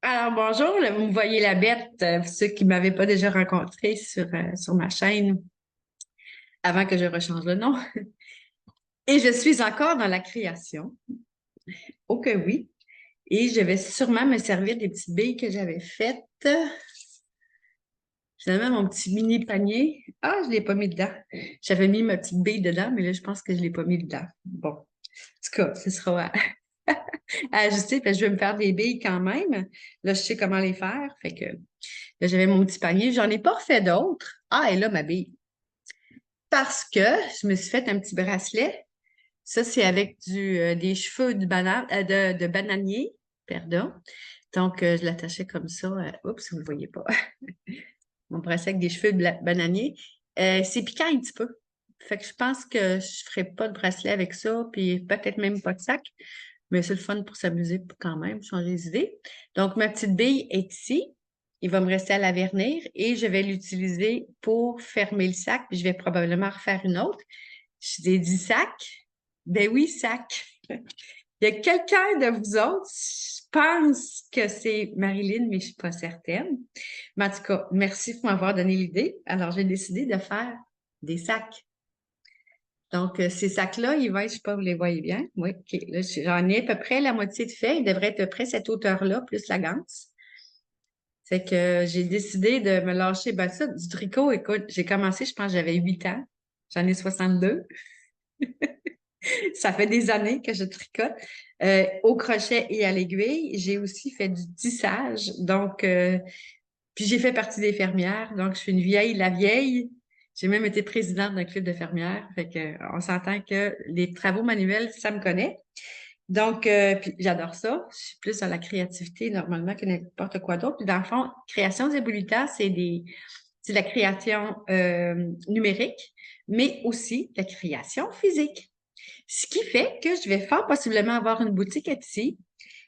Alors bonjour, là, vous me voyez la bête, ceux qui ne m'avaient pas déjà rencontré sur ma chaîne avant que je rechange le nom. Et je suis encore dans la création. Oh que oui. Et je vais sûrement me servir des petites billes que j'avais faites. Finalement, mon petit mini panier. Ah, je ne l'ai pas mis dedans. J'avais mis ma petite bille dedans, mais là, je pense que je ne l'ai pas mis dedans. Bon. En tout cas, ce sera à ajuster, parce que je vais me faire des billes quand même. Là, je sais comment les faire. Fait que là, j'avais mon petit panier. J'en ai pas refait d'autres. Ah, et là, ma bille. Parce que je me suis fait un petit bracelet. Ça, c'est avec des cheveux de bananier, pardon. Donc, je l'attachais comme ça. Oups, vous ne le voyez pas. Mon bracelet avec des cheveux de bananier. C'est piquant un petit peu. Fait que je pense que je ne ferai pas de bracelet avec ça, puis peut-être même pas de sac. Mais c'est le fun pour s'amuser quand même, changer les idées. Donc, ma petite bille est ici. Il va me rester à la vernir et je vais l'utiliser pour fermer le sac. Puis je vais probablement refaire une autre. Je t'ai dit sac? Ben oui, sac. Il y a quelqu'un de vous autres, je pense que c'est Marilyn, mais je ne suis pas certaine. Mais en tout cas, merci pour m'avoir donné l'idée. Alors, j'ai décidé de faire des sacs. Donc, ces sacs-là, ils vont être, je ne sais pas, vous les voyez bien. Oui, OK. Là, j'en ai à peu près la moitié de fait. Il devrait être à peu près cette hauteur-là, plus la ganse. C'est que j'ai décidé de me lâcher. Ben ça, du tricot, écoute, j'ai commencé, je pense, que j'avais 8 ans. J'en ai 62. Ça fait des années que je tricote. Au crochet et à l'aiguille. J'ai aussi fait du tissage. Donc, puis j'ai fait partie des fermières. Donc, je suis une vieille, la vieille. J'ai même été présidente d'un club de fermières. Fait que, on s'entend que les travaux manuels, ça me connaît. Donc, puis j'adore ça. Je suis plus dans la créativité normalement que n'importe quoi d'autre. Puis dans le fond, création Zebulita, c'est de la création numérique, mais aussi de la création physique. Ce qui fait que je vais fort possiblement avoir une boutique Etsy.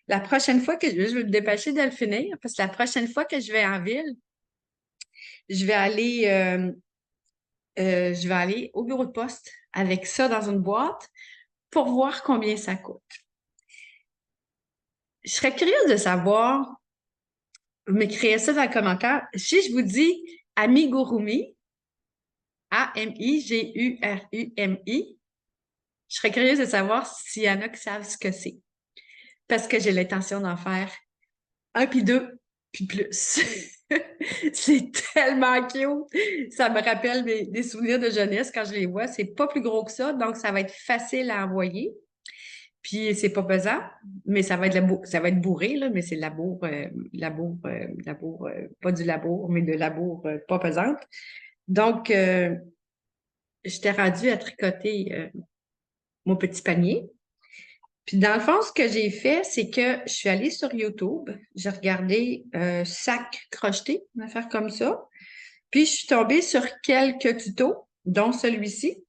La prochaine fois que je vais me dépêcher de le finir, parce que la prochaine fois que je vais en ville, je vais aller, je vais aller au bureau de poste avec ça dans une boîte pour voir combien ça coûte. Je serais curieuse de savoir, vous m'écrivez ça dans le commentaire, si je vous dis amigurumi, Amigurumi, je serais curieuse de savoir s'il y en a qui savent ce que c'est. Parce que j'ai l'intention d'en faire un, puis deux, puis plus. C'est tellement cute. Ça me rappelle des souvenirs de jeunesse quand je les vois. C'est pas plus gros que ça, donc ça va être facile à envoyer. Puis c'est pas pesant, mais ça va être bourré, là, mais c'est labour, pas du labour, mais de labour pas pesante. Donc, j'étais rendue à tricoter mon petit panier. Puis dans le fond, ce que j'ai fait, c'est que je suis allée sur YouTube, j'ai regardé sac crocheté, une affaire comme ça. Puis je suis tombée sur quelques tutos, dont celui-ci.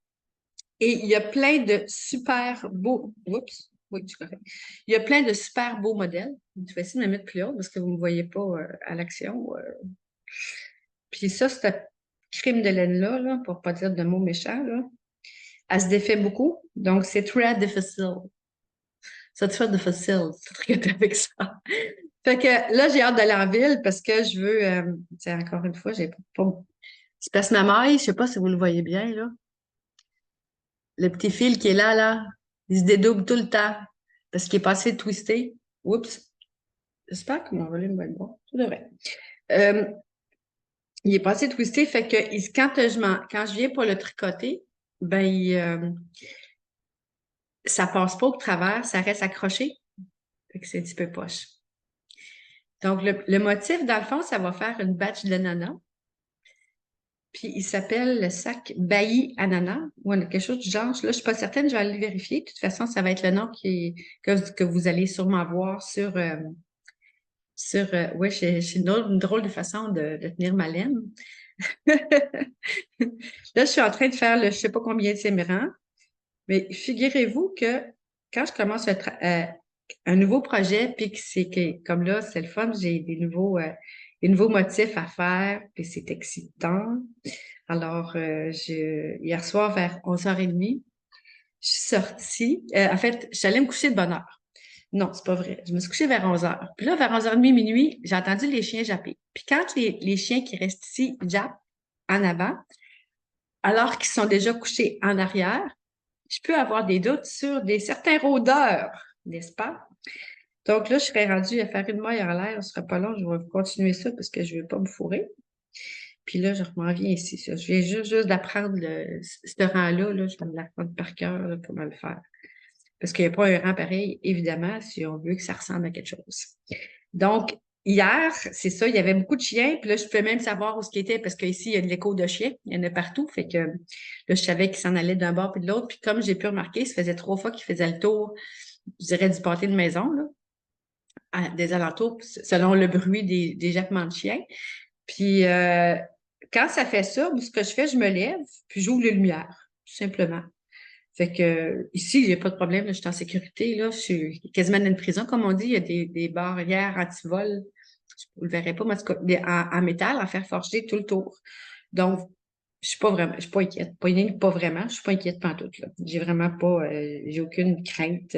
Et il y a plein de super beaux. Oups, oui, tu correct. Il y a plein de super beaux modèles. Je vais essayer de me mettre plus haut parce que vous ne me voyez pas à l'action. Puis ça, cette crème de laine-là, là, pour ne pas dire de mots méchants, là, elle se défait beaucoup. Donc, c'est très difficile. Ça te fait difficile de tricoter avec ça. Fait que là, j'ai hâte d'aller en ville parce que je veux, encore une fois, j'ai pas. C'est parce que ma maille, je sais pas si vous le voyez bien, là. Le petit fil qui est là, il se dédouble tout le temps parce qu'il est passé twisté. Oups. J'espère que mon volume va être bon. Tout devrait. Euh, il est passé twisté, fait que quand je viens pour le tricoter, ben, ça passe pas au travers, ça reste accroché. Fait que c'est un petit peu poche. Donc, le motif, dans le fond, ça va faire une batch d'ananas. Puis, il s'appelle le sac Bailly Ananas ou quelque chose du genre. Là, je suis pas certaine, je vais aller vérifier. De toute façon, ça va être le nom que vous allez sûrement voir ouais, c'est une drôle de façon de tenir ma laine. Là, je suis en train de faire je sais pas combien de rangs, mais figurez-vous que quand je commence un nouveau projet, puis comme là, c'est le fun, j'ai des nouveaux motifs à faire, puis c'est excitant. Alors, hier soir, vers 11h30, je suis sortie. En fait, je suis allée me coucher de bonne heure. Non, c'est pas vrai. Je me suis couchée vers 11h. Puis là, vers 11h30, minuit, j'ai entendu les chiens japper. Puis quand les chiens qui restent ici jappent en avant, alors qu'ils sont déjà couchés en arrière, je peux avoir des doutes sur certains rôdeurs, n'est-ce pas? Donc là, je serais rendue à faire une maille en l'air, ce sera pas long, je vais continuer ça parce que je ne veux pas me fourrer. Puis là, je m'en viens ici. Ça. Je viens juste d'apprendre ce rang-là, là, je vais me l'apprendre par cœur là, comment le faire. Parce qu'il n'y a pas un rang pareil, évidemment, si on veut que ça ressemble à quelque chose. Donc, hier, c'est ça, il y avait beaucoup de chiens, puis là, je pouvais même savoir où ce qui était, parce qu'ici, il y a de l'écho de chiens, il y en a partout, fait que là, je savais qu'ils s'en allaient d'un bord puis de l'autre, puis comme j'ai pu remarquer, ça faisait 3 fois qu'ils faisaient le tour, je dirais, du pâté de maison, là, des alentours, selon le bruit des jappements de chiens. Puis, quand ça fait ça, ce que je fais, je me lève, puis j'ouvre les lumières, tout simplement. Fait que ici, j'ai pas de problème, là, je suis en sécurité, là, je suis quasiment dans une prison, comme on dit, il y a des barrières anti-vol. Je ne le verrai pas, mais en tout cas, en métal, en fer forgé tout le tour. Donc, je suis pas inquiète. Pas vraiment, je suis pas inquiète pantoute, là. J'ai vraiment pas, j'ai aucune crainte.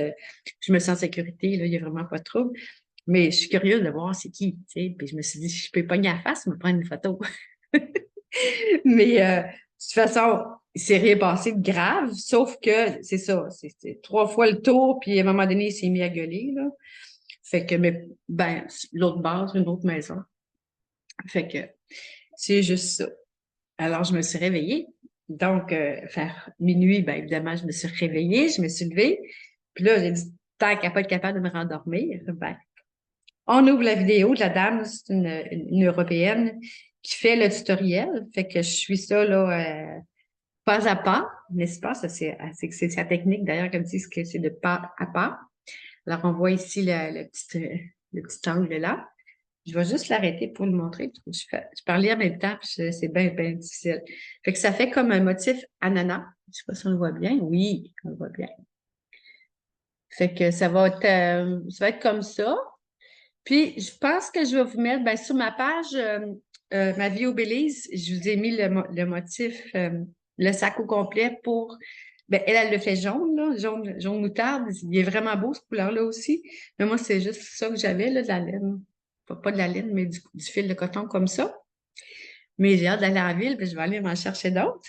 Je me sens en sécurité, là, il y a vraiment pas de trouble. Mais je suis curieuse de voir c'est qui, tu sais. Puis je me suis dit, je peux pogner la face, me prendre une photo. Mais de toute façon, il s'est rien passé de grave, sauf que c'est ça, c'est 3 fois le tour, puis à un moment donné, il s'est mis à gueuler, là. Fait que, mais, ben, l'autre base, une autre maison. Fait que c'est juste ça. Alors, je me suis réveillée. Donc, vers minuit, ben, évidemment, je me suis réveillée, je me suis levée. Puis là, j'ai dit, tant qu'elle n'est pas être capable de me rendormir, ben, on ouvre la vidéo de la dame, c'est une Européenne qui fait le tutoriel. Fait que je suis ça, là, pas à pas, n'est-ce pas? Ça, c'est sa technique, d'ailleurs, comme dit que c'est de pas à pas. Alors, on voit ici le petit angle là. Je vais juste l'arrêter pour le montrer. Je parlais en même temps, puis c'est bien, bien difficile. Fait que ça fait comme un motif ananas. Je sais pas si on le voit bien. Oui, on le voit bien. Fait que ça va être comme ça. Puis, je pense que je vais vous mettre, ben, sur ma page, Ma vie au Belize, je vous ai mis le motif, le sac au complet pour, ben, elle le fait jaune, là, jaune moutarde. Il est vraiment beau, cette couleur-là aussi. Mais moi, c'est juste ça que j'avais, là, de la laine. Pas de la laine, mais du fil de coton comme ça. Mais j'ai hâte d'aller en ville, puis je vais aller m'en chercher d'autres.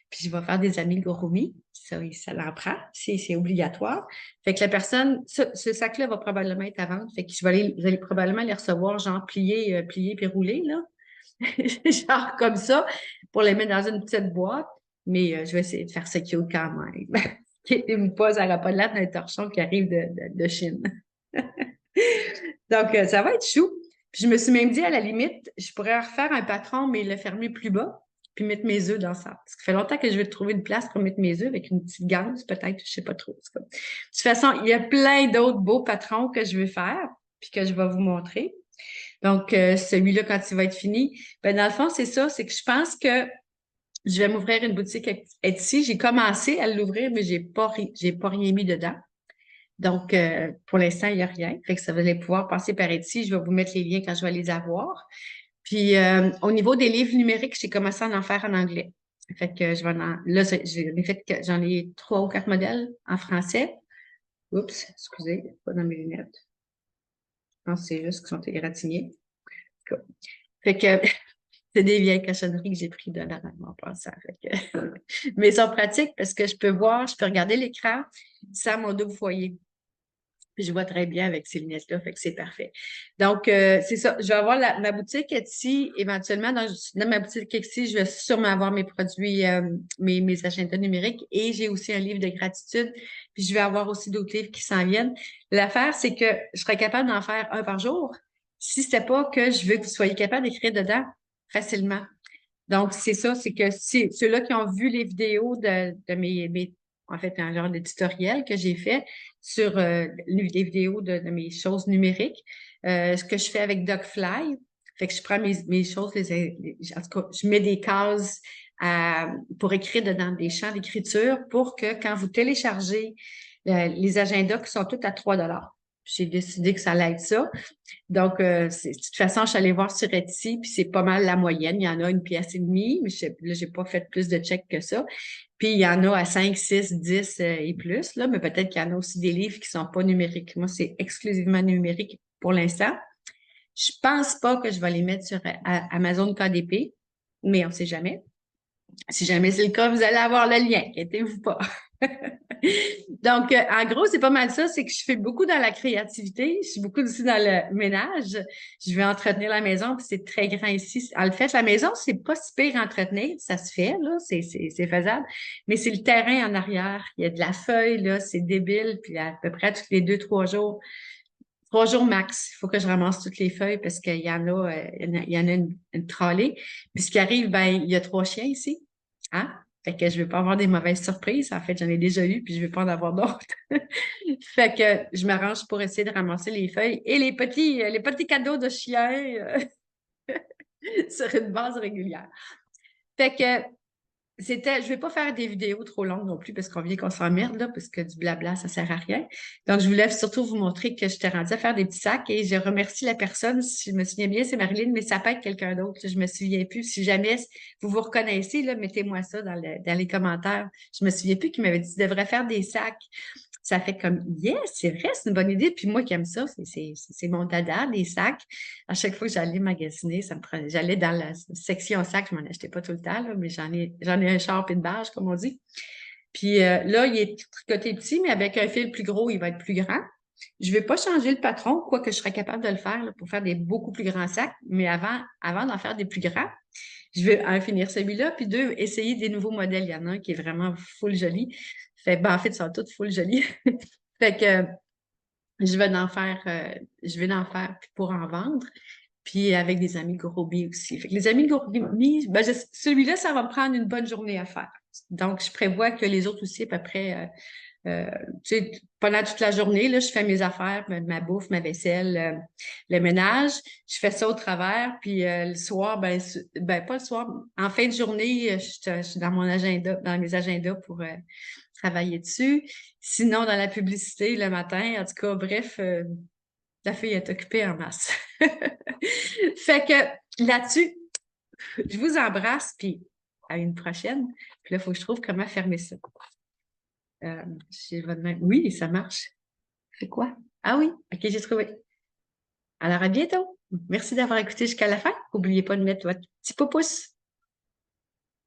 Puis je vais faire des amigurumis. Ça l'en prend, c'est obligatoire. Fait que la personne, ce sac-là va probablement être à vendre. Fait que vous allez probablement les recevoir, genre pliés puis roulés, là. Genre comme ça, pour les mettre dans une petite boîte. Mais je vais essayer de faire ça cute quand même. Une pause, elle n'a pas l'air d'un torchon qui arrive de Chine. Donc, ça va être chou. Puis je me suis même dit, à la limite, je pourrais refaire un patron, mais le fermer plus bas, puis mettre mes œufs dans ça. Parce que ça fait longtemps que je vais trouver une place pour mettre mes œufs avec une petite ganse, peut-être, je sais pas trop. De toute façon, il y a plein d'autres beaux patrons que je veux faire, puis que je vais vous montrer. Donc, celui-là, quand il va être fini, ben dans le fond, c'est ça, c'est que je pense que je vais m'ouvrir une boutique Etsy. J'ai commencé à l'ouvrir, mais j'ai pas rien mis dedans. Donc, pour l'instant, il n'y a rien. Fait que ça va pouvoir passer par Etsy. Je vais vous mettre les liens quand je vais les avoir. Puis, au niveau des livres numériques, j'ai commencé à en faire en anglais. Fait que je vais là, j'en ai 3 ou 4 modèles en français. Oups, excusez, pas dans mes lunettes. Je pense que c'est juste qu'ils sont égratignés. Fait que c'est des vieilles cochonneries que j'ai pris de là en passant. Fait que mais ils sont pratiques parce que je peux regarder l'écran sans mon double foyer. Puis je vois très bien avec ces lunettes-là, fait que c'est parfait. Donc, c'est ça. Je vais avoir ma boutique Etsy, éventuellement. Dans ma boutique Etsy, je vais sûrement avoir mes produits, mes agendas numériques et j'ai aussi un livre de gratitude. Puis je vais avoir aussi d'autres livres qui s'en viennent. L'affaire, c'est que je serais capable d'en faire un par jour si c'était pas que je veux que vous soyez capable d'écrire dedans facilement. Donc, c'est ça, c'est que ceux-là qui ont vu les vidéos de en fait, un genre de tutoriel que j'ai fait sur les vidéos de mes choses numériques, ce que je fais avec DocFly, fait que je prends mes choses, en tout cas, je mets des cases pour écrire dedans des champs d'écriture pour que quand vous téléchargez les agendas qui sont tous à 3 $, J'ai décidé que ça allait être ça. Donc, de toute façon, je suis allée voir sur Etsy, puis c'est pas mal la moyenne. Il y en a 1,5 pièce, mais là, j'ai pas fait plus de checks que ça. Puis, il y en a à 5, 6, 10 et plus, là, mais peut-être qu'il y en a aussi des livres qui sont pas numériques. Moi, c'est exclusivement numérique pour l'instant. Je pense pas que je vais les mettre sur Amazon KDP, mais on sait jamais. Si jamais c'est le cas, vous allez avoir le lien, inquiétez-vous pas. Donc, en gros, c'est pas mal ça, c'est que je fais beaucoup dans la créativité, je suis beaucoup aussi dans le ménage. Je vais entretenir la maison, puis c'est très grand ici. En fait, la maison, c'est pas si pire à entretenir, ça se fait, là, c'est faisable, mais c'est le terrain en arrière. Il y a de la feuille, là, c'est débile, puis à peu près tous les 2, 3 jours, 3 jours max, il faut que je ramasse toutes les feuilles parce qu'il y en a, il y en a une trolley. Puis ce qui arrive, ben, il y a 3 chiens ici. Hein? Fait que je ne veux pas avoir des mauvaises surprises. En fait, j'en ai déjà eu, puis je ne veux pas en avoir d'autres. Fait que je m'arrange pour essayer de ramasser les feuilles et les petits cadeaux de chiens sur une base régulière. Fait que je vais pas faire des vidéos trop longues non plus parce qu'on vient qu'on s'emmerde, là, parce que du blabla, ça sert à rien. Donc, je voulais surtout vous montrer que j'étais rendue à faire des petits sacs et je remercie la personne. Si je me souviens bien, c'est Marilyn, mais ça peut être quelqu'un d'autre. Je me souviens plus. Si jamais vous vous reconnaissez, là, mettez-moi ça dans les commentaires. Je me souviens plus qui m'avait dit, tu devrais faire des sacs. Ça fait comme, yes, c'est vrai, c'est une bonne idée. Puis moi qui aime ça, c'est mon dada, les sacs. À chaque fois que j'allais magasiner, j'allais dans la section sacs, je m'en achetais pas tout le temps, là, mais j'en ai un char et une barge, comme on dit. Puis là, il est tricoté petit, mais avec un fil plus gros, il va être plus grand. Je vais pas changer le patron, quoique je serais capable de le faire là, pour faire des beaucoup plus grands sacs, mais avant d'en faire des plus grands, je vais en finir celui-là, puis 2, essayer des nouveaux modèles. Il y en a un qui est vraiment full joli. En fait, ils sont tous full jolis. Fait que je vais en faire pour en vendre, puis avec des amis Gorobi aussi. Fait que les amis Gorobi, ben, celui-là, ça va me prendre une bonne journée à faire. Donc, je prévois que les autres aussi, à peu près, tu sais, pendant toute la journée, là, je fais mes affaires, ma bouffe, ma vaisselle, le ménage. Je fais ça au travers, puis le soir, ben, pas le soir, en fin de journée, je suis dans mon agenda, dans mes agendas pour travailler dessus. Sinon, dans la publicité, le matin, en tout cas, bref, la fille est occupée en masse. Fait que là-dessus, je vous embrasse, puis à une prochaine. Puis là, il faut que je trouve comment fermer ça. J'ai votre main. Oui, ça marche. C'est quoi? Ah oui, OK, j'ai trouvé. Alors, à bientôt. Merci d'avoir écouté jusqu'à la fin. N'oubliez pas de mettre votre petit pouce.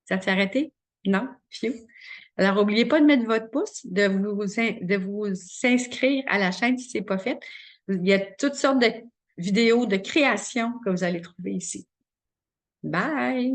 Ça s'est arrêté? Non? Phew. Alors, n'oubliez pas de mettre votre pouce, de vous inscrire à la chaîne si ce n'est pas fait. Il y a toutes sortes de vidéos de création que vous allez trouver ici. Bye!